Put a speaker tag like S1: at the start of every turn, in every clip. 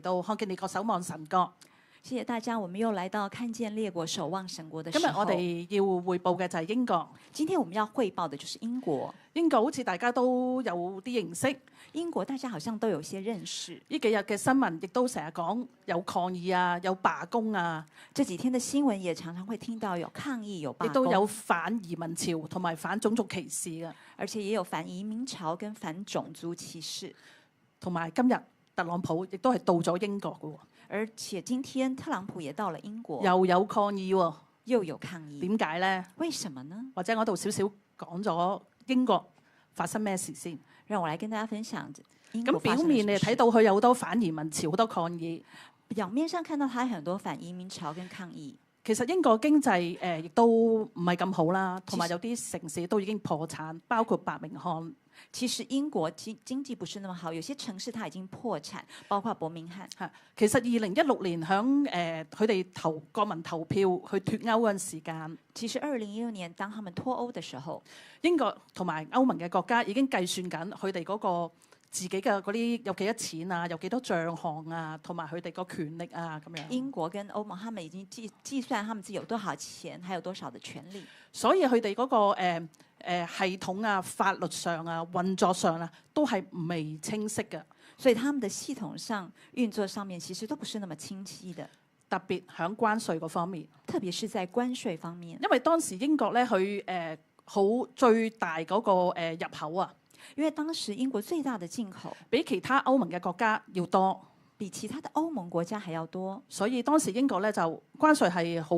S1: 到看見列國守望神國。
S2: 謝謝大家，我們又來到看見列國守望神國的時候。
S1: 今日我哋要匯報嘅就係英國。
S2: 今天我們要匯報的就是英國。
S1: 英國好似大家都有啲認識，
S2: 英國大家好像都有些認識。
S1: 呢幾日嘅新聞亦都成日講有抗議啊，有罷工啊。
S2: 這幾天的新聞也常常會聽到有抗議、有罷工，
S1: 亦都有反移民潮同埋反種族歧視嘅，
S2: 而且也有反移民潮跟反種族歧視。
S1: 同埋今日特朗普亦都係到咗英國嘅，
S2: 而且今天特朗普也到了英國，
S1: 又有抗議喎。
S2: 又有抗議，
S1: 點解呢？
S2: 為什麼呢？
S1: 或者我度少少講咗英國發生咩事先。
S2: 讓我來跟大家分享英
S1: 咁表面你睇到佢有好多反移民潮，好多抗議。
S2: 表面上看到他很多反移民潮跟抗議。
S1: 其實英國經濟亦都唔係咁好啦，同埋有啲城市都已經破產，包括伯明翰。
S2: 其實英國經濟不是那麼好，有些城市它已經破產，包括伯明翰。
S1: 其實2016年響佢哋國民投票去脱歐嗰陣時間，
S2: 其實2016年當他們脱歐的時候，
S1: 英國同埋歐盟嘅國家已經計算緊佢哋嗰個自己嘅嗰啲有幾多錢啊，有幾多帳項啊，同埋佢哋個權力啊咁樣。
S2: 英國跟歐盟，他們已經計算他們自己有多少錢，還有多少的權利。
S1: 所以佢哋嗰個系統啊、法律上啊、運作上啊，都係未清晰嘅。
S2: 所以他們的系統上、運作上面，其實都不是那麼清晰的。
S1: 特別喺關稅嗰方面，
S2: 特別是在關稅方面，
S1: 因為當時英國咧，佢好最大嗰個入口啊。
S2: 因為當時英國最大的進口
S1: 比其他歐盟嘅國家要多，
S2: 比其他的歐盟國家還要多，
S1: 所以當時英國咧就關稅係好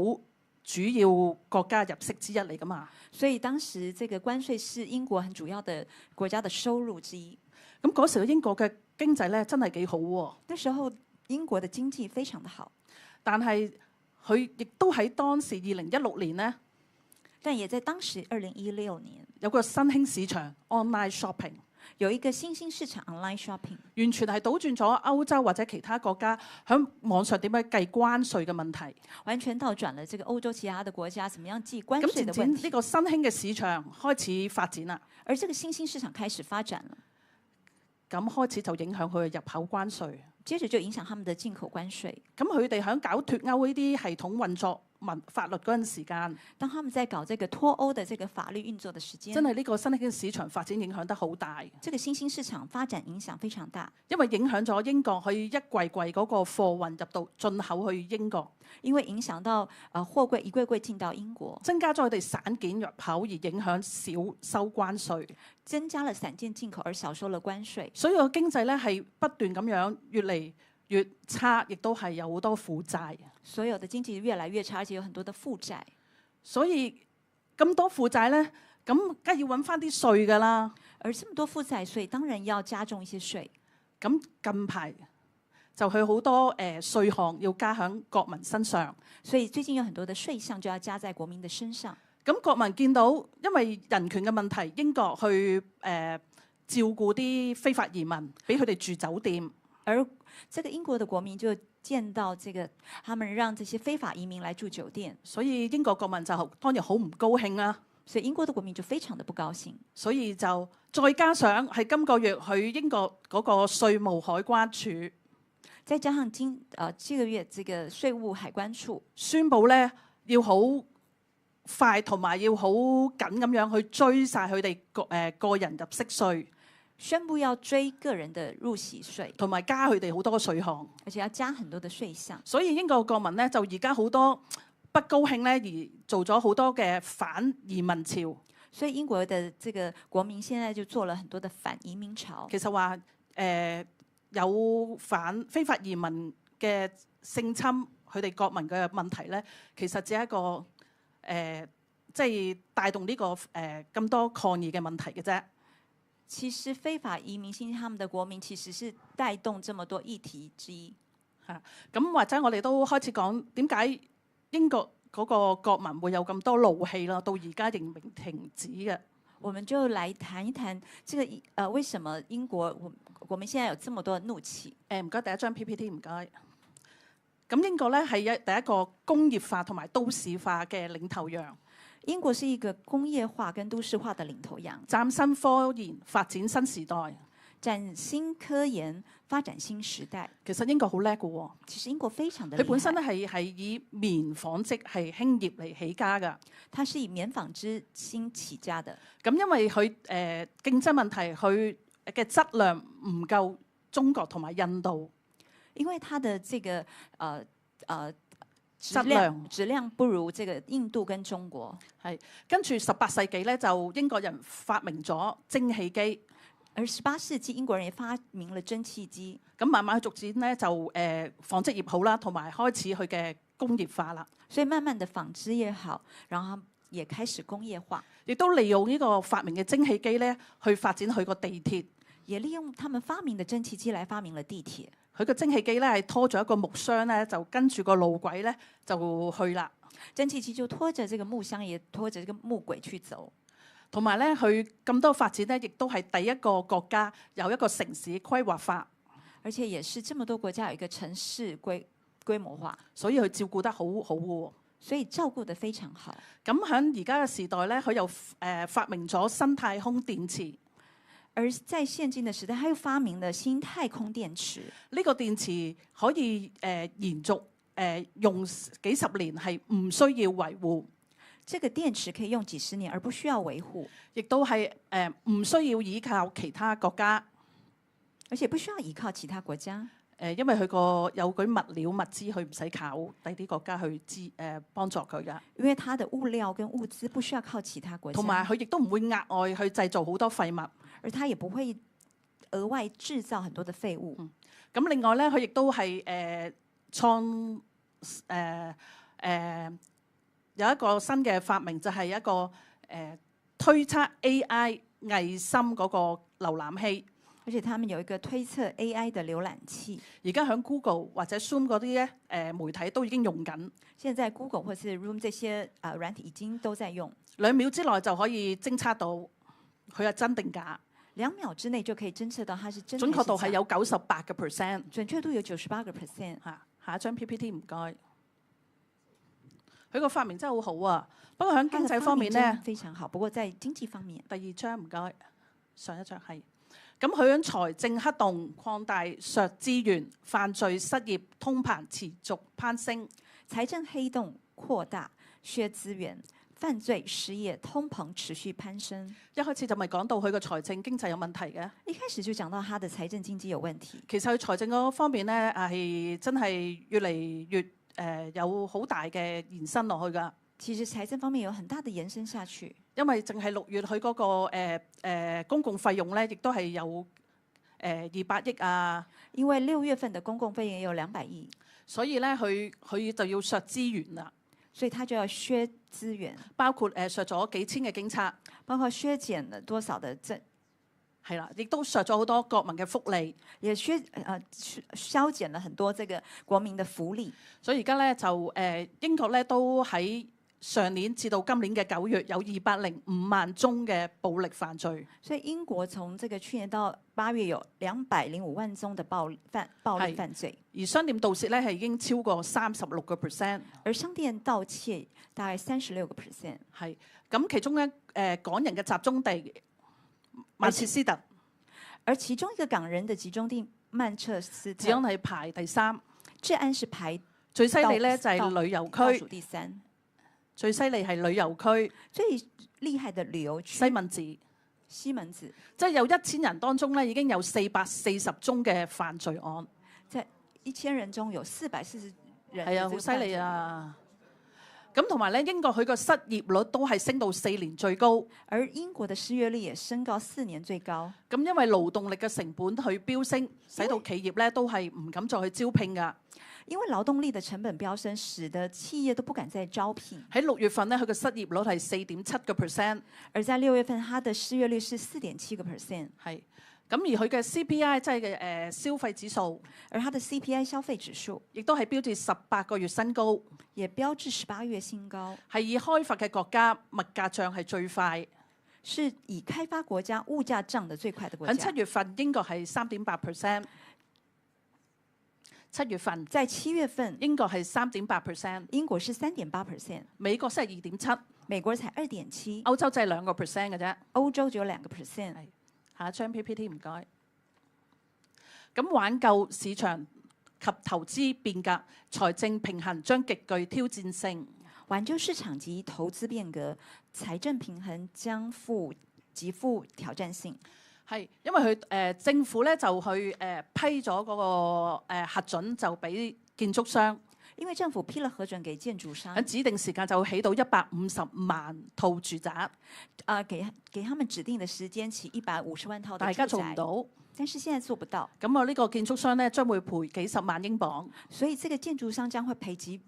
S1: 主要國家入息之一嚟㗎嘛。
S2: 所以當時這個關稅是英國很主要的國家的收入之一。
S1: 咁嗰時嘅英國嘅經濟咧真係幾好喎。
S2: 那時候英國的經濟非常的好，
S1: 但係佢亦都喺當時2016年呢，
S2: 但也在當時2016年
S1: 有個新興市場 online shopping，
S2: 有一個新興市場 online shopping，
S1: 完全係倒轉咗歐洲或者其他國家喺網上點樣計關稅嘅問題，
S2: 完全倒轉了這個歐洲其他的國家怎麼樣計關稅
S1: 咁漸漸
S2: 的問題。
S1: 呢個新興嘅市場開始發展啦，
S2: 而這個新興市場開始發展了，
S1: 咁開始就影響佢嘅入口關稅，
S2: 接着就影響他們的進口關稅。
S1: 咁佢哋喺搞脱歐呢啲系統運作法律嗰陣時間，
S2: 當他們在搞這個脱歐的這個法律運作的時間，
S1: 真係呢個新興市場發展影響得好大。
S2: 這個新興市場發展影響非常大，
S1: 因為影響咗英國佢一櫃櫃嗰個貨運入到進口去英國，
S2: 因為影響到貨櫃一櫃櫃進到英國，
S1: 增加咗佢哋散件入口而影響少收關稅，
S2: 增加了散件進口而少收了關稅，
S1: 所以個經濟咧係不斷咁樣越嚟越差，亦都係有好多負債。
S2: 所有的經濟越來越差，而且有很多的負債。
S1: 所以咁多負債咧，咁梗係要揾翻啲稅㗎啦。
S2: 而這麼多負債稅，當然要加重一些稅。
S1: 咁近排就佢好多稅項要加喺國民身上，
S2: 所以最近有很多的稅項就要加在國民的身上。
S1: 咁國民見到因為人權嘅問題，英國去照顧啲非法移民，俾佢哋住酒店。
S2: 而這個英國的國民就見到這個，他們讓這些非法移民來住酒店，
S1: 所以英國國民就當然好唔高興啦。
S2: 所以英國的國民就非常的不高興。
S1: 所以就再加上係今個月去英國嗰個稅務海關處，
S2: 再加上這個月這個稅務海關處
S1: 宣布咧要好快同埋要好緊咁樣去追晒佢哋個人入息稅。
S2: 宣布要追個人的入息稅，
S1: 同埋加佢哋好多稅項，
S2: 而且要加很多的稅項。
S1: 所以英國國民咧就而家好多不高興咧，而做咗好多嘅反移民潮。
S2: 所以英國的這個國民現在就做了很多的反移民潮。
S1: 其實話有反非法移民嘅性侵佢哋國民嘅問題咧，其實只係一個即係帶動呢個咁多抗議嘅問題嘅啫。
S2: 其實非法移民性侵他們的國民其實是帶動這麼多議題之一。
S1: 咁或者我哋都開始講點解英國嗰個國民會有咁多怒氣啦，到而家仍未停止嘅。
S2: 我們就來談一談這個為什麼英國我們現在有這麼多的怒氣？
S1: 唔該，第一張 PPT 唔該。咁英國咧係第一個工業化同埋都市化嘅領頭羊。
S2: 英國是一個工業化跟都市化的領頭羊，
S1: 嶄新科研發展新時代，
S2: 嶄新科研，發展新時代。
S1: 其實英國好叻嘅喎，
S2: 其實英國非常的
S1: 佢本身
S2: 厲害，
S1: 咧係以棉紡織係興業嚟起家㗎。
S2: 它是以棉紡織興起家的。
S1: 咁因為佢競爭問題，佢嘅質量唔夠中國同埋印度，
S2: 因為它的這個
S1: 質
S2: 量不如這個印度跟中國。
S1: 係跟住18世紀咧，就英國人發明咗蒸汽機，
S2: 而18世紀英國人也發明了蒸汽機，
S1: 咁慢慢逐漸咧就紡織業好啦，同埋開始佢嘅工業化啦，
S2: 所以慢慢的紡織業好，然後也開始工業化，
S1: 亦都利用呢個發明嘅蒸汽機咧去發展佢個地鐵。
S2: 也利用他們發明的蒸汽機來發明了地鐵。
S1: 佢個蒸汽機咧係拖咗一個木箱咧，就跟住個路軌咧就去啦。
S2: 蒸汽機就拖着這個木箱，也拖着這個木軌去走。
S1: 同埋咧，佢咁多發展咧，亦都係第一個國家有一個城市規劃法，
S2: 而且也是這麼多國家有一個城市規模化，
S1: 所以佢照顧得好好嘅。
S2: 所以照顧得非常好。
S1: 咁喺而家嘅時代咧，佢又發明咗新太空電池。
S2: 而在現今的時代，他又發明了新太空電池。
S1: 呢個電池可以延續用幾十年，係唔需要維護。
S2: 這個電池可以用幾十年而不需要維護，
S1: 亦都係唔需要依靠其他國家，
S2: 而且不需要依靠其他國家。
S1: 因為佢個有佢物料物資，佢唔使靠第啲國家去幫助佢噶。
S2: 因為它的物料跟物資不需要靠其他國家，
S1: 同埋佢亦都唔會額外去製造好多廢物。
S2: 而它也不會額外製造很多的廢物。
S1: 咁另外咧，佢亦都係有一個新嘅發明，就係一個推測 AI 偽芯嗰個瀏覽器。
S2: 而且他們有一個推測 AI 的瀏覽器。
S1: 而家喺 Google 或者 Zoom 嗰啲咧媒體都已經用緊。
S2: 現在 Google 或是 Room 這些軟體已經都在用。
S1: 2秒之內就可以偵測到佢係真定假。
S2: 2秒之內就可以偵測到它是真的。
S1: 準確度係有98%。
S2: 準確度有98%。
S1: 嚇，下一張 PPT 唔該。佢個發明真係好好啊！不過喺經濟方面咧，
S2: 非常好。不過在經濟方面，
S1: 第2張唔該，上一張係。咁佢喺財政黑洞、擴大削資源、犯罪、失業、通膨持續攀升。
S2: 財政黑洞擴大、削資源、犯罪、失業、通膨持續攀升。
S1: 一開始就咪講到佢個財政經濟有問題嘅。
S2: 一開始就講到他的財政經濟有問題。
S1: 其實佢財政嗰方面咧係真係越嚟越有好大嘅延伸落去㗎。
S2: 其實財政方面有很大的延伸下去。
S1: 因為淨係6月佢嗰個公共費用咧，亦都係有200億啊。
S2: 因為6月份的公共費用有200億，
S1: 所以咧佢就要削資源啦。
S2: 所以他就要削資源，
S1: 包括削咗幾千嘅警察，
S2: 包括削減了多少的
S1: 係啦，亦都削咗好多國民嘅福利，
S2: 也削減了很多這個國民的福利。
S1: 所以而家咧就英國咧都喺上年至到今年嘅9月有205萬宗嘅暴力犯罪。
S2: 所以英國從這個去年到8月有205萬宗的暴力犯罪，
S1: 而商店盜竊咧係已經超過36%，
S2: 而商店盜竊大概36%。
S1: 係咁，其中咧港人嘅集中地曼徹斯特，
S2: 而其中一個港人的集中地曼徹斯特，
S1: 治安係排第3，
S2: 治安是排
S1: 最犀利咧就係旅遊
S2: 倒
S1: 區，
S2: 數第3。
S1: 最犀利係旅遊區，
S2: 最厲害的旅遊區
S1: 西敏寺。
S2: 西門子，
S1: 即係有1000人當中咧，已經有440宗嘅犯罪案。
S2: 在1000人中有440人，
S1: 係啊，好犀利啊！咁同埋咧，英國佢個失業率都係升到4年最高。
S2: 而英國的失業率也升高4年最高。
S1: 咁因為勞動力嘅成本去飆升，使到企業咧都係唔敢再去招聘㗎。
S2: 因為勞動力的成本飆升，使得企業都不敢再招聘。
S1: 喺6月份咧，佢嘅失業率係4.7%，
S2: 而在6月份，它的失業率是4.7%。
S1: 係咁，而佢嘅 CPI 即係嘅消費指數，
S2: 而它的 CPI 消費指數
S1: 亦都係標誌18個月新高，
S2: 也標誌18月新高。
S1: 係以開發嘅國家物價漲係最快，
S2: 是以開發國家物價漲得最快的國家。
S1: 喺7月份英國係3.8%。7月份，
S2: 在7月份，
S1: 英國係3.8%，
S2: 英國是3.8%，
S1: 美國先係2.7%，
S2: 美國才2.7%，
S1: 歐洲就係2%嘅啫。
S2: 歐洲只有2%。
S1: 下一張 PPT 唔該。咁挽救市場及投資變革，財政平衡將極具挑戰性。
S2: 挽救市場及投資變革，財政平衡將極富挑戰性。
S1: 係因為佢政府咧就去批咗嗰個核准，就俾建築商。
S2: 因為政府批了核准給建築商，
S1: 喺指定時間就起到150萬套住宅。
S2: 給他們指定的時間起150萬套的住宅。
S1: 大家做唔到，
S2: 但是現在做不到。
S1: 咁我呢個建築商咧將會賠幾十萬英鎊。
S2: 所以這個建築商將會賠幾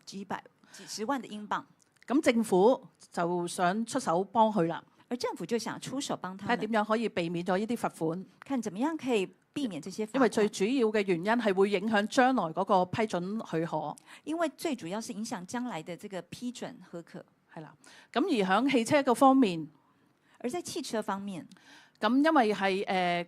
S2: 十萬的英鎊。
S1: 咁政府就想出手幫佢啦。
S2: 而政府就想出手幫他們，
S1: 睇點樣可以避免咗呢啲罰款。
S2: 看怎麼樣可以避免這些罰款。
S1: 因為最主要嘅原因係會影響將來嗰個批准許可。
S2: 因為最主要是影響將來的這個批准許可。
S1: 係啦，咁而喺汽車嘅方面，
S2: 而在汽車方面，
S1: 咁因為係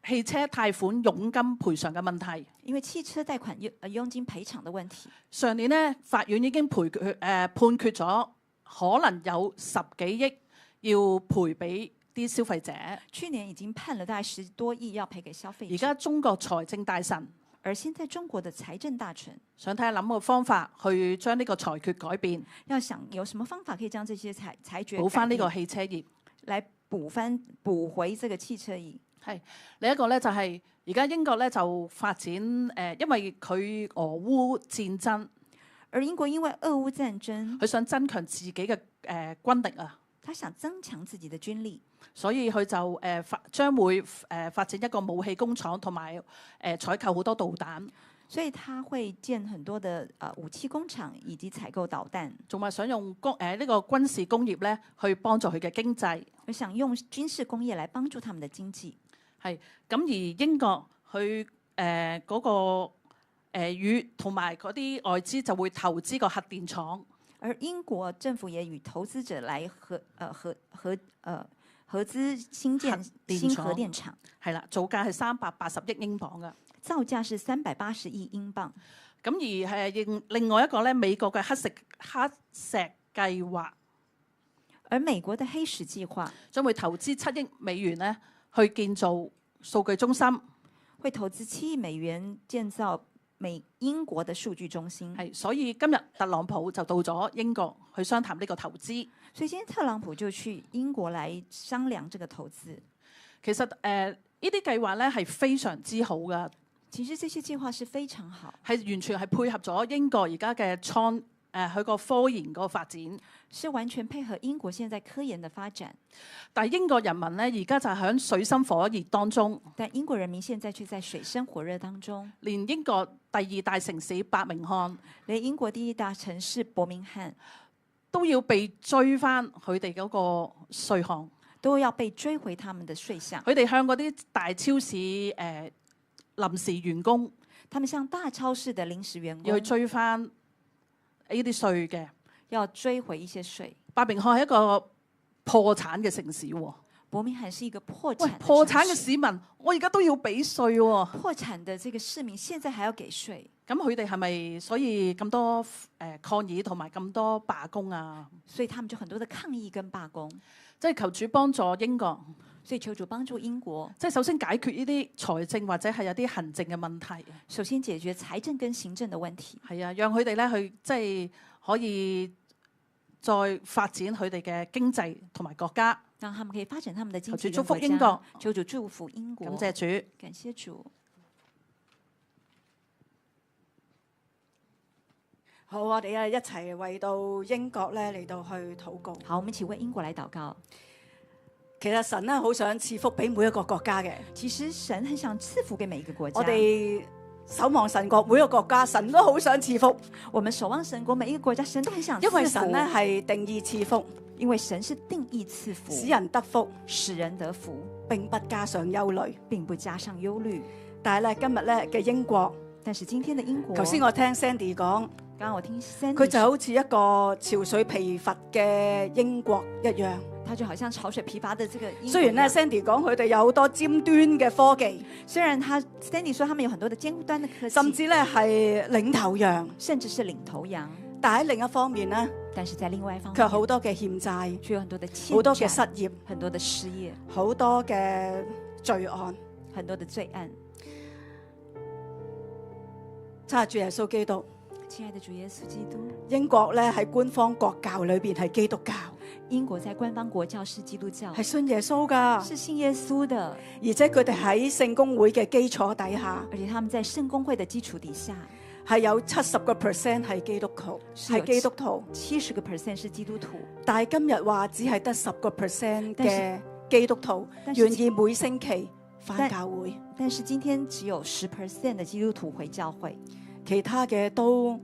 S1: 汽車貸款佣金賠償嘅問題。
S2: 因為汽車貸款佣金賠償的問題。
S1: 上年呢，法院已經判決咗可能有10幾億要賠俾啲消費者。
S2: 去年已經判了大概10多億要賠給消費者。
S1: 而家中國財政大臣，
S2: 而現在中國的財政大臣
S1: 想睇下諗個方法去將呢個裁決改變，
S2: 要想有什麼方法可以將這些裁決
S1: 補翻呢個汽車業，
S2: 來補回這個汽車業。
S1: 係另一個咧就係而家英國咧就發展因為佢俄烏戰爭，
S2: 而英國因為俄烏戰爭，
S1: 佢想增強自己嘅軍力啊。
S2: 他想增強自己的軍力，
S1: 所以佢就將會發展一個武器工廠，同埋採購好多導彈。
S2: 所以他會建很多的武器工廠以及採購導彈，
S1: 仲話想用呢個軍事工業咧去幫助佢嘅經濟。
S2: 佢想用軍事工業來幫助他們的經濟。
S1: 係咁，而英國佢嗰個與同埋嗰啲外資就會投資個核電廠。
S2: 而英國政府也與投資者來合資興建新核電廠。
S1: 係啦，造價係380億英鎊㗎。
S2: 造價是380億英鎊。
S1: 咁而另外一個咧，美國嘅黑石計劃，
S2: 而美國的黑石計劃
S1: 將會投資7億美元咧去建造數據中心。
S2: 會投資7億美元建造英國的數據中心。
S1: 係，所以今日特朗普就到咗英國去商談呢個投資。
S2: 所以今天特朗普就去英國來商量這個投資。
S1: 其實呢啲計劃咧係非常之好噶。
S2: 其實這些計劃是非常好，
S1: 係完全係配合咗英國而家嘅佢個科研嗰個發展，
S2: 是完全配合英國現在科研的發展。
S1: 但係英國人民咧而家就喺水深火熱當中。
S2: 但英國人民現在卻在水深火熱當中。
S1: 連英國第2大城市伯明翰，
S2: 連英國第1大城市伯明翰
S1: 都要被追翻佢哋嗰個稅項，
S2: 都要被追回他們的稅項。
S1: 佢哋向嗰啲大超市臨時員工，
S2: 他們向大超市的臨時員工
S1: 要去追翻呢啲稅嘅，
S2: 要追回一些稅。
S1: 伯明翰係一個破產嘅城市喎。
S2: 伯明翰是一個破產。
S1: 喂，破產嘅市民，我而家都要俾稅喎。
S2: 破產的這個市民現在還要給稅。
S1: 咁佢哋係咪所以咁多抗議同埋咁多罷工啊？
S2: 所以他們就很多的抗議跟罷工。
S1: 即係求主幫助英國。
S2: 所以求主幫助英國。
S1: 即係首先解決呢啲財政或者係有啲行政嘅問題。
S2: 首先解決財政跟行政嘅問題。
S1: 係啊，讓佢哋咧去即係可以再發展佢哋嘅經濟同埋國家。
S2: 讓他們可以發展他們的經濟。
S1: 求主祝福英國。
S2: 求主祝福英國。
S1: 感謝主。
S2: 感謝主。
S3: 好，我哋一齊為到英國咧嚟到去禱告。
S2: 好，我們一起為英國來禱告。
S3: 其實神咧好想賜福俾每一個國家嘅。
S2: 其實神很想賜福給每一個國家。
S3: 我哋守望神國，每一個國家神都好想賜福。
S2: 我們守望神國，每一個國家神都很想賜福。
S3: 因為神咧係定義賜福，
S2: 因為神是定義賜福，
S3: 使人得福，
S2: 使人得福，
S3: 並不加上憂慮，
S2: 並不加上憂慮。
S3: 但係咧今日咧嘅英國，
S2: 但是今天的英國，
S3: 頭先我聽 Sandy 講，
S2: 剛剛我聽 Sandy，
S3: 佢就好似一個潮水疲乏嘅英國一樣。
S2: 他就好像潮水疲乏的這個英國。
S3: 雖然咧 Sandy 講佢哋有好多尖端嘅科技，
S2: 雖然Sandy 說他們有很多的尖端的科技，
S3: 甚至咧係領頭羊，
S2: 甚至是領頭羊。
S3: 但喺另一方面呢，
S2: 但是在另外一方面，
S3: 佢有好多嘅欠債，
S2: 卻有很多的欠債，
S3: 好多嘅失業，
S2: 很多的失業，
S3: 好多嘅罪案，
S2: 很多的罪案。
S3: 真係主耶穌基督。
S2: 亲爱的主耶穌基督，
S3: 英國咧喺官方國教裏邊係基督教，
S2: 英國在官方國教是基督教，
S3: 係信耶穌噶，
S2: 是信耶穌的，
S3: 而且佢哋喺聖公會嘅基礎底下，
S2: 而且他們在聖公會的基礎底下，
S3: 係有70%係基督徒，
S2: 是有
S3: 係基督徒。
S2: 70% 是基督徒，
S3: 但係今日話只係得10%嘅基督徒
S2: 但是
S3: 願意每星期返教會，
S2: 但是今天只有10% 的基督徒回教會，
S3: 其他嘅都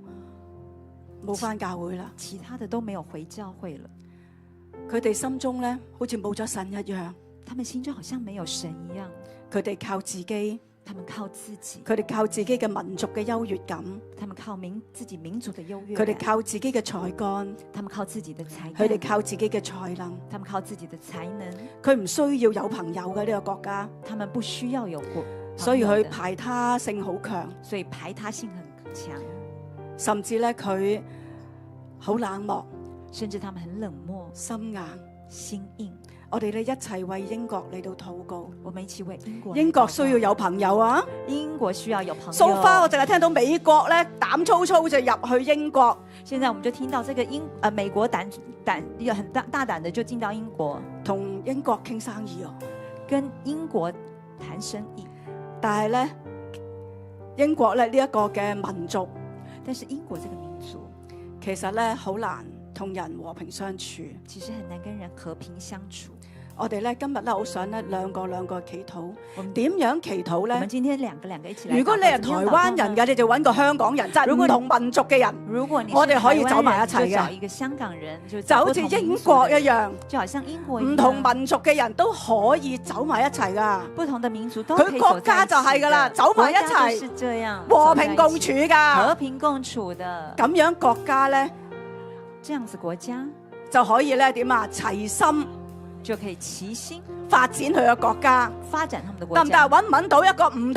S3: 冇返教會啦。
S2: 其他的都沒有回教會了。
S3: 佢哋心中咧好似冇咗神一樣，
S2: 他們心中好像沒有神一樣，
S3: 佢哋靠自己，
S2: 他們靠自己，
S3: 佢哋靠自己嘅民族嘅優越感，
S2: 他們靠自己民族的優越
S3: 佢哋
S2: 感，
S3: 靠自己嘅才幹，
S2: 他們靠自己的才
S3: 佢哋
S2: 幹，
S3: 靠自己嘅才能。
S2: 他們靠自己的才能，
S3: 佢唔需要有朋友嘅呢個國家，
S2: 他們不需要有過，
S3: 所以佢排他性好強，
S2: 所以排他性很強，
S3: 甚至咧佢好冷漠、
S2: 甚至他們很冷漠、
S3: 心硬。
S2: 心硬。
S3: 我哋咧一齊為英國嚟到禱告。
S2: 我們一起為英國，
S3: 英國需要有朋友啊！
S2: 英國需要有朋友。
S3: so far 我淨係聽到美國咧膽粗粗就入去英國，
S2: 現在我們就聽到這個美國也很大膽的就進到英國，
S3: 同英國傾生意哦。
S2: 跟英國談生意。
S3: 但係咧，英國咧呢一個嘅民族，
S2: 但是英國這個民族
S3: 其實咧好難同人和平相處。
S2: 其實很難跟人和平相處。
S3: 我哋咧今日咧好想咧兩個祈禱
S2: 我們，
S3: 點樣祈禱
S2: 我們
S3: 咧？
S2: 今天兩個一起來禱告。
S3: 如果你係台灣人嘅，你就揾個香港人，即係唔同民族嘅人，
S2: 如果你
S3: 我哋可以走埋一齊嘅
S2: 就找一個香港人，
S3: 就好似英國一樣，
S2: 就好像英國一樣，
S3: 唔同民族嘅人都可以走埋一齊噶。
S2: 不同的民族都可以
S3: 佢國家就係噶啦，走埋一
S2: 國家就
S3: 齊，
S2: 是這樣
S3: 和平共處
S2: 和
S3: 噶。
S2: 平共處的，
S3: 咁樣國家咧
S2: 這樣子國家
S3: 就可以咧點啊？齊心
S2: 就可以齊心
S3: 發展佢嘅國家，
S2: 發展他們的國
S3: 得唔得？
S2: 家。
S3: 揾唔揾到一個唔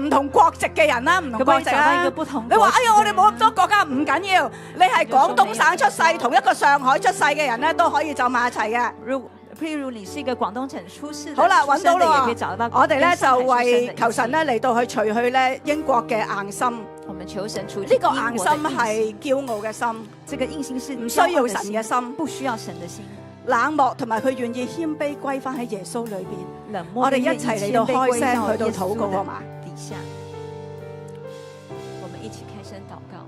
S3: 同國籍嘅人啦，唔同
S2: 可不可以找到一
S3: 國籍啊
S2: 個？不同
S3: 你話哎呀，我哋
S2: 國籍的人
S3: 冇咁多國家唔緊要，你係廣東省出世同一個上海出世嘅人咧，都可以走埋一齊嘅。
S2: 譬如你是一個廣東省出世的，
S3: 好啦，揾到啦
S2: 也可以找到。
S3: 我哋咧就
S2: 跟上海出生的
S3: 為求神咧嚟到去除去咧英國嘅硬心，呢
S2: 我們求神除去
S3: 個硬心
S2: 英國的硬
S3: 係驕傲嘅心，
S2: 這個硬心是
S3: 唔需要神嘅心，
S2: 不需要神的心，
S3: 冷漠同埋佢願意謙卑歸翻喺耶穌裏邊。
S2: 冷漠。
S3: 我哋一齊嚟到開聲去到禱告好嘛？
S2: 底下，我們一起開聲禱告。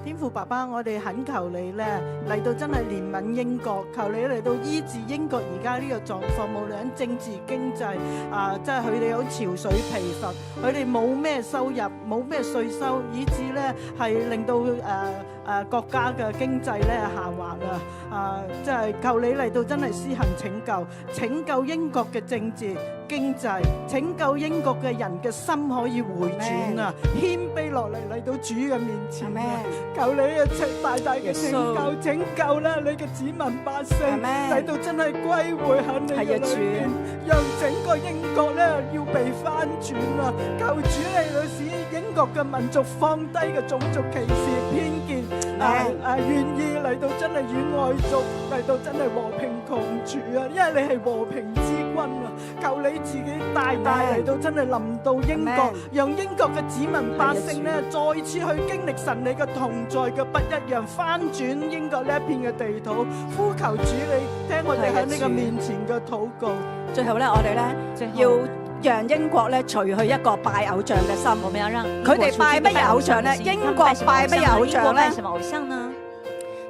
S1: 天父爸爸，我哋懇求你咧嚟到真係憐憫英國，求你嚟到醫治英國而家呢個狀況，無論政治經濟即係佢哋有潮水疲乏，佢哋冇咩收入，冇咩稅收，以致咧係令到國家嘅經濟咧下滑即係求你嚟到真係施行拯救英國嘅政治經濟，拯救英國嘅人嘅心可以回轉謙卑落嚟到主嘅面前求你大大嘅拯救啦！你嘅子民百姓嚟到真係歸回喺你嘅裏邊，讓整個英國咧要被翻轉求主嚟到使英國嘅民族放低嘅種族歧視偏見，願意嚟到真係與外族嚟到真係和平共處因為你係和平之君求你自己大大嚟到真係臨到英國，讓英國嘅子民百姓咧再次去經歷神你嘅同在嘅不一樣，翻轉英國呢一片嘅地土，呼求主你聽我哋喺呢個面前嘅禱告。
S3: 最後咧，我哋咧要讓英國咧除去一個拜偶像嘅心。
S2: 我們要讓
S3: 佢哋拜乜嘢偶像咧？英國拜乜嘢偶像咧？
S2: 什麼偶像呢？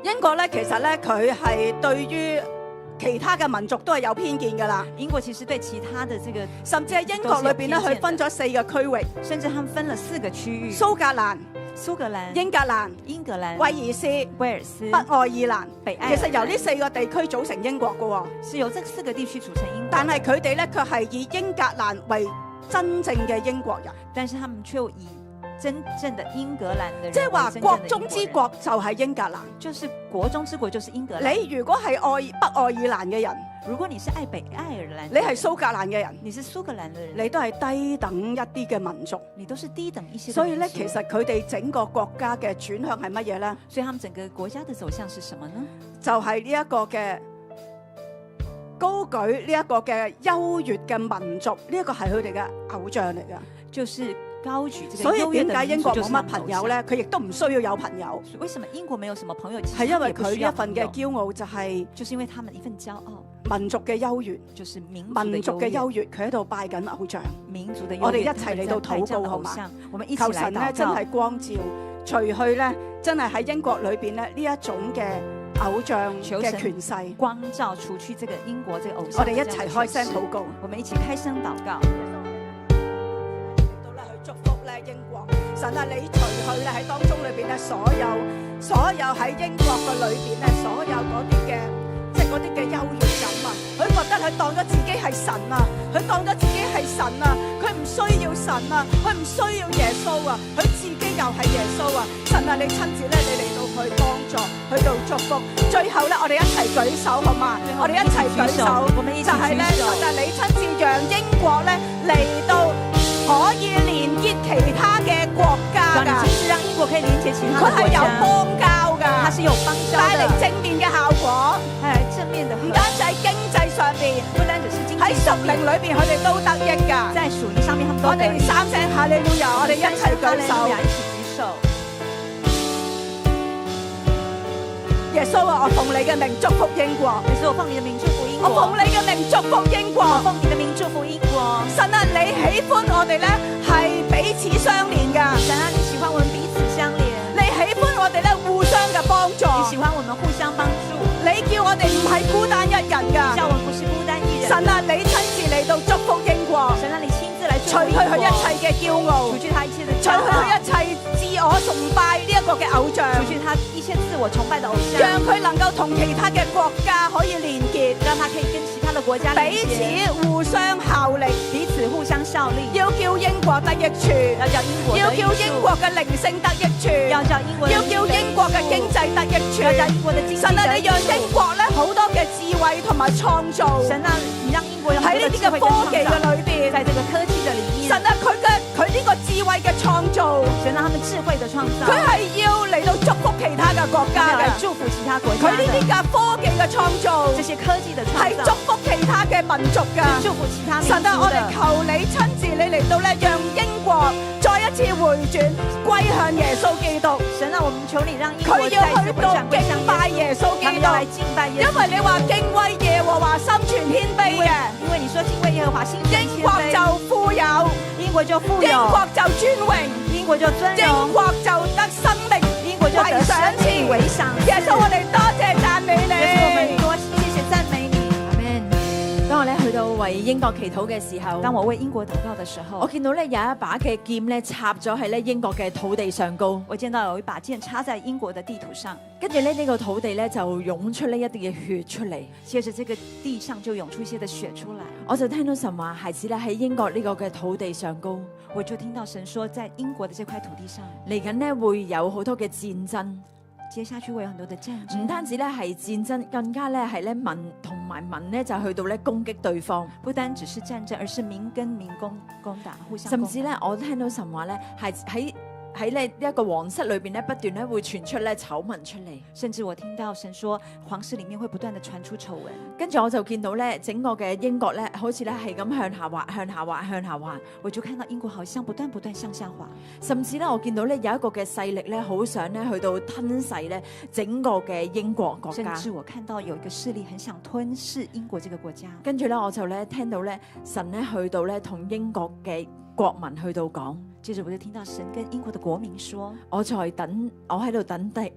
S3: 英國咧其實咧佢係對於其他嘅民族都係有偏見㗎啦。
S2: 英國其實對其他的這個，
S3: 甚至喺英國裏邊咧，佢分咗4個區域，
S2: 甚至他們分了4個區域。
S3: 蘇格蘭、
S2: 蘇格蘭、
S3: 英格蘭、
S2: 英格蘭、
S3: 威爾斯、
S2: 威爾斯、
S3: 北愛爾蘭。
S2: 北愛爾蘭
S3: 其實由呢4個地區組成英國嘅喎，
S2: 是由這4個地區組成英國，
S3: 但係佢哋咧卻係以英格蘭為真正嘅英國人，
S2: 但是他們卻以真正的英格蘭的人，
S3: 即係話國中之，國就係英格蘭。
S2: 就是國中之國就是英格蘭。
S3: 你如果係愛北愛爾蘭嘅人，
S2: 如果你是愛北愛爾蘭，
S3: 你係蘇格蘭嘅人，
S2: 你是蘇格蘭的人，
S3: 你都係低等一啲嘅民族。
S2: 你都是低等一些的民族。
S3: 所以咧，其實佢哋整個國家嘅轉向係乜嘢咧？
S2: 所以他們整個國家的走向是什麼呢？
S3: 就係呢一個嘅高舉呢一個嘅優越嘅民族，呢一個係佢哋嘅偶像嚟㗎。
S2: 就是高舉這個
S3: 所以
S2: 優越的
S3: 點解英國冇乜
S2: 民族就是他們的
S3: 朋友咧？佢亦都唔需要有朋友，
S2: 為什麼英國沒有什麼朋友？
S3: 係因為佢
S2: 其實也不需要
S3: 一份嘅驕傲就係
S2: 就是因為他們一份驕傲，
S3: 民族嘅優越，
S2: 就是民
S3: 民族嘅優
S2: 越，
S3: 越，佢喺度拜緊偶像。
S2: 民族的優越。
S3: 我哋一齊嚟到禱告好嘛？
S2: 我們一起
S3: 求
S2: 來
S3: 神咧真
S2: 禱告。
S3: 係光照，除去咧真係喺英國裏邊咧呢一種嘅偶像嘅權勢。
S2: 光照除去這個英國這個偶像。
S3: 我哋一齊開聲禱告。
S2: 我們一起開聲禱告。
S3: 到咧去祝福咧英國，神啊，你除去咧喺當中裏邊咧所有喺英國嘅裏邊咧所有嗰啲嘅即係嗰啲嘅優越感啊，佢覺得佢當咗自己係神啊，佢當咗自己係神啊，佢唔需要神啊，佢唔需要耶穌啊，佢自己又係耶穌啊，神啊，你親自咧你嚟到去幫助，去到祝福，最後咧我哋一齊舉手好嘛？我哋一齊舉手，就係咧神啊，你親自讓英國咧嚟到可以連結其他嘅國家㗎，
S2: 是讓英國可以連結其他
S3: 佢係有
S2: 的國家，
S3: 邦交㗎，
S2: 它是有邦交
S3: 帶嚟
S2: 的，
S3: 正面嘅效果，
S2: 帶來正面的，
S3: 唔單止喺經濟上邊，
S2: 不單只是經
S3: 喺屬
S2: 濟上面，
S3: 靈裏邊佢哋都得益㗎。
S2: 在屬靈上面他們都
S3: 我哋
S2: 得益。
S3: 三聲哈利路亞，我哋一齊舉手。
S2: 一起舉手。
S3: 耶穌啊，我奉你嘅名祝福英國，
S2: 耶穌，我奉你的名祝福英
S3: 我奉
S2: 國。
S3: 你嘅名祝福英國。
S2: 我奉你的名祝福英國。
S3: 神啊，你喜歡我哋咧係彼此相連㗎，
S2: 神啊，你喜歡我們彼此相連，
S3: 你喜歡我哋咧互相嘅幫助，
S2: 你喜歡我們互相幫助，
S3: 你叫我哋唔係孤單一人㗎。
S2: 叫我們不是孤單一人。
S3: 神啊，你親自嚟到祝福英國，
S2: 神啊，你親自來祝
S3: 除去
S2: 福英國，
S3: 佢一切嘅驕傲，
S2: 除去他一切的
S3: 除去
S2: 驕傲，
S3: 佢一切自我崇拜呢一個嘅偶像，
S2: 除去他一切自我崇拜的偶像，
S3: 讓佢能夠同其他嘅國家可以連結，
S2: 讓他可以跟其他的國家連
S3: 彼此
S2: 結，
S3: 互相效力，
S2: 彼此互相效力，
S3: 要叫英國得益處，
S2: 要叫英國
S3: 要
S2: 得益處，
S3: 叫英國嘅靈性得益處，
S2: 要叫英國的
S3: 要叫英國嘅經濟得益處。
S2: 要叫英國的經濟
S3: 神啊，
S2: 得益
S3: 你讓英
S2: 處。
S3: 國咧好多嘅智慧同埋創造
S2: 神啊，你讓英國有
S3: 喺呢啲嘅科技嘅裏邊，
S2: 在這個科技的裡面，
S3: 神啊，佢呢個智慧嘅創造，
S2: 神讓他們智慧的創造，
S3: 佢係要嚟到祝福其他嘅國家
S2: 要來
S3: 嘅。
S2: 祝福其他國家
S3: 佢呢啲
S2: 的
S3: 嘅科技嘅創造
S2: 這些科技的
S3: 係祝
S2: 創造，
S3: 福其他嘅民族㗎。
S2: 祝福其他民
S3: 神啊，我哋
S2: 族的。
S3: 求你親自你嚟到咧，讓英國再一次回轉歸向耶穌基督。
S2: 神啊，我們求你讓英國
S3: 佢
S2: 再一次回
S3: 要去到敬
S2: 轉歸向
S3: 拜耶穌基督
S2: 他們要，來敬拜耶穌，
S3: 因為你話敬畏耶和華心存謙卑嘅，
S2: 因為你說敬畏耶和華心存謙
S3: 英國就
S2: 卑，
S3: 富有，
S2: 英國就富有，
S3: 英國就尊榮，
S2: 英國就尊
S3: 英
S2: 榮，
S3: 國就得生命
S2: 英國就得生命為賞賜。
S3: 耶穌，我哋多謝讚美
S2: 耶穌，我們
S3: 你。
S2: 多謝謝讚美你。
S4: 阿們。當我咧去到為英國祈禱嘅時候，
S2: 當我為英國禱告的時候，
S4: 我見到咧有一把嘅劍咧插咗喺咧英國嘅土地上高，
S2: 我見到有一把劍插在英國的地圖上，
S4: 跟住咧呢個土地咧就湧出呢一啲嘅血出嚟。
S2: 接着這個地上就湧出一些的血出來，
S4: 我就聽到神話，孩子咧喺英國呢個嘅土地上高，
S2: 我就聽到神說，在英國的這塊土地上，
S4: 嚟緊呢會有好多嘅戰爭，
S2: 接下去會有很多的戰爭，
S4: 唔單止咧係戰爭，更加咧係咧民同埋民咧就去到咧攻擊對方，
S2: 不單只是戰爭，而是民跟民攻打，互相攻打。
S4: 甚至咧我聽到神話咧係喺呢一個皇室裏邊咧不斷咧會傳出咧醜聞出嚟。
S2: 甚至我聽到神說，皇室裡面會不斷的傳出醜聞。
S4: 跟住我就見到咧，整個嘅英國咧，好似咧係咁向下滑、向下滑、向下滑。
S2: 我就看到英國好像不斷向下滑，
S4: 甚至咧，我見到咧有一個嘅勢力咧，好想咧去到吞噬咧整個嘅英國國家。
S2: 甚至我看到有一個勢力很想吞噬英國這個國家。
S4: 跟住咧，我就咧聽到咧神咧去到咧同英國嘅國民去到講，
S2: 接着我就聽到神跟英國的國民說：
S4: 我喺度等待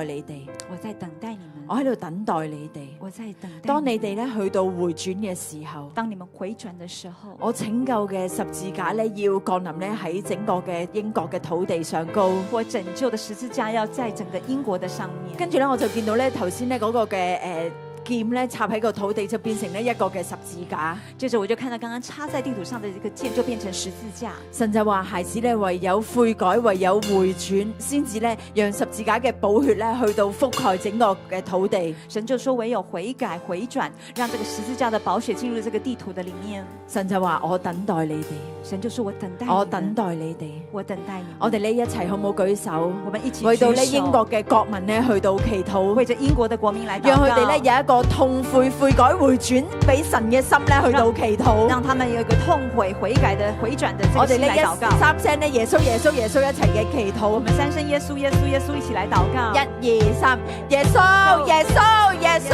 S4: 你哋，
S2: 我在等待你們，
S4: 我喺度等待你哋。
S2: 我在等待
S4: 當你
S2: 們
S4: 哋咧去到回轉嘅時候，
S2: 當你們回轉的時候，
S4: 我拯救嘅十字架咧要降臨咧喺整個嘅英國嘅土地上高。
S2: 我拯救的十字架要在整個英國的上面。
S4: 跟住咧我就見到咧頭先咧嗰個嘅劍咧插喺個土地就變成呢一個嘅十字架。
S2: 接着我就看到剛剛插在地圖上的這個劍就變成十字架。
S4: 神就話孩子咧唯有悔改，唯有回轉，先至咧讓十字架嘅寶血咧去到覆蓋整個嘅土地。
S2: 神就說唯有悔改回轉，讓這個十字架的寶血進入這個地圖的裡面。
S4: 神就話我等待你哋。
S2: 神就說我等待你們，
S4: 我等待你哋，
S2: 我等待你們。
S4: 我哋呢一齊好唔好舉手？
S2: 我們一起
S4: 為到呢
S2: 舉手
S4: 英國嘅國民咧去到祈禱，
S2: 為着英國的國民來禱告，
S4: 讓佢哋咧有一個痛悔悔改回轉俾神嘅心咧去到祈禱，
S2: 讓他們有一個痛悔悔改的回轉的這個心來禱告。
S4: 三聲咧耶穌耶穌耶穌一齊嘅祈禱，
S2: 我們三聲耶穌耶穌耶穌一起來禱告。
S4: 一二三，耶穌耶穌耶穌，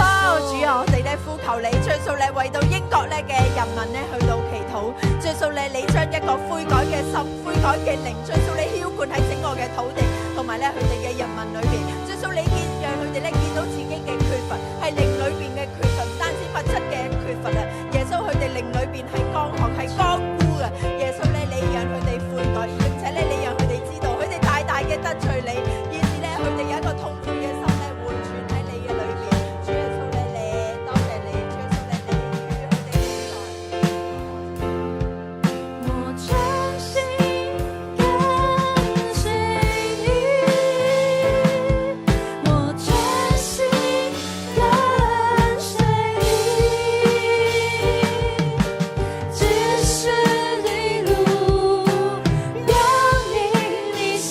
S4: 主啊，我哋咧呼求你，耶穌你為到英國咧嘅人民咧去到祈禱，耶穌你將一個悔改嘅心、悔改嘅靈，耶穌你澆灌喺整個嘅土地同埋咧佢哋嘅人民裏邊，耶穌你讓佢哋咧見到自己嘅缺乏，係靈裏邊嘅缺乏，唔單止物質嘅缺乏啊！耶穌佢哋靈裏邊係乾涸、係乾枯嘅，耶穌你讓佢哋悔改，並且你讓佢哋知道，佢哋大大嘅得罪你，以致咧佢哋有一個痛悔嘅心咧回轉喺你嘅裏邊。主耶穌你多謝你，主耶穌你與佢哋同在。
S5: 我專心跟隨你，我專心跟隨你，只是一路讓你離心，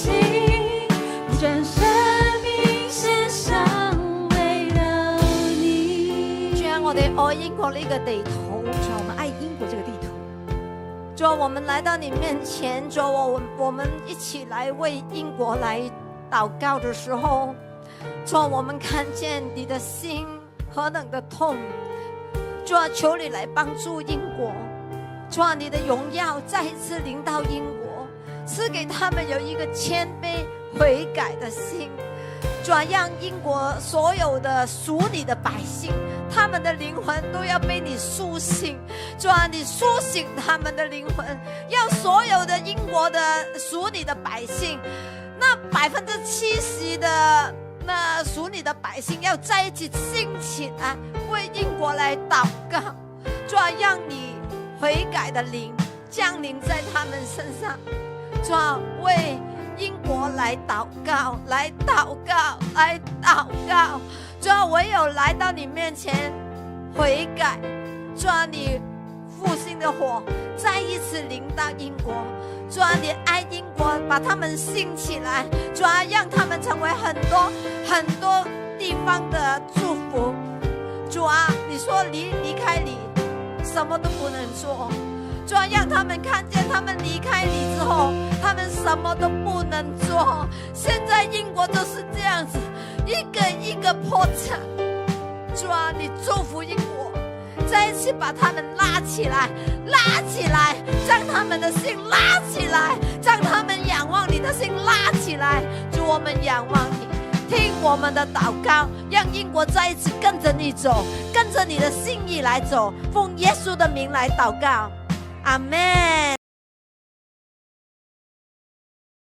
S5: 將生命獻上為了你。
S6: 主啊，我哋愛英國呢個地圖，
S2: 主啊，我們愛英國這個地圖。
S6: 主啊，我們來到你面前，主啊，我們一起來為英國來禱告的時候，主啊，我們看見你的心何等的痛，主啊，求你來幫助英國，主啊，你的榮耀再一次臨到英國，賜給他們有一個謙卑悔改的心，主啊，讓英國所有的屬你的百姓，他們的靈魂都要被你甦醒，主啊，你甦醒他們的靈魂，要所有的英國的屬你的百姓，那70%的那屬你的百姓要在一起興起來，為英國來禱告，主啊，讓你悔改的靈降臨在他們身上，主啊，為英國來禱告，來禱告，來禱告。主啊，唯有來到你面前悔改，主啊，你復興的火再一次臨到英國，主啊，你愛英國，把他們興起來，主啊，讓他們成為很多地方的祝福。主啊，你說離開你什麼都不能做，主啊，讓他們看見他們離開你之後，他們什麼都不能做。現在英國就是這樣子，一個一個破產。主啊，你祝福英國，再一次把他們拉起來，拉起來，將他們的心拉起來，將他們仰望你的心拉起來。主，我們仰望你，聽我們的禱告，讓英國再一次跟着你走，跟着你的心意來走，奉耶穌的名來禱告，阿們。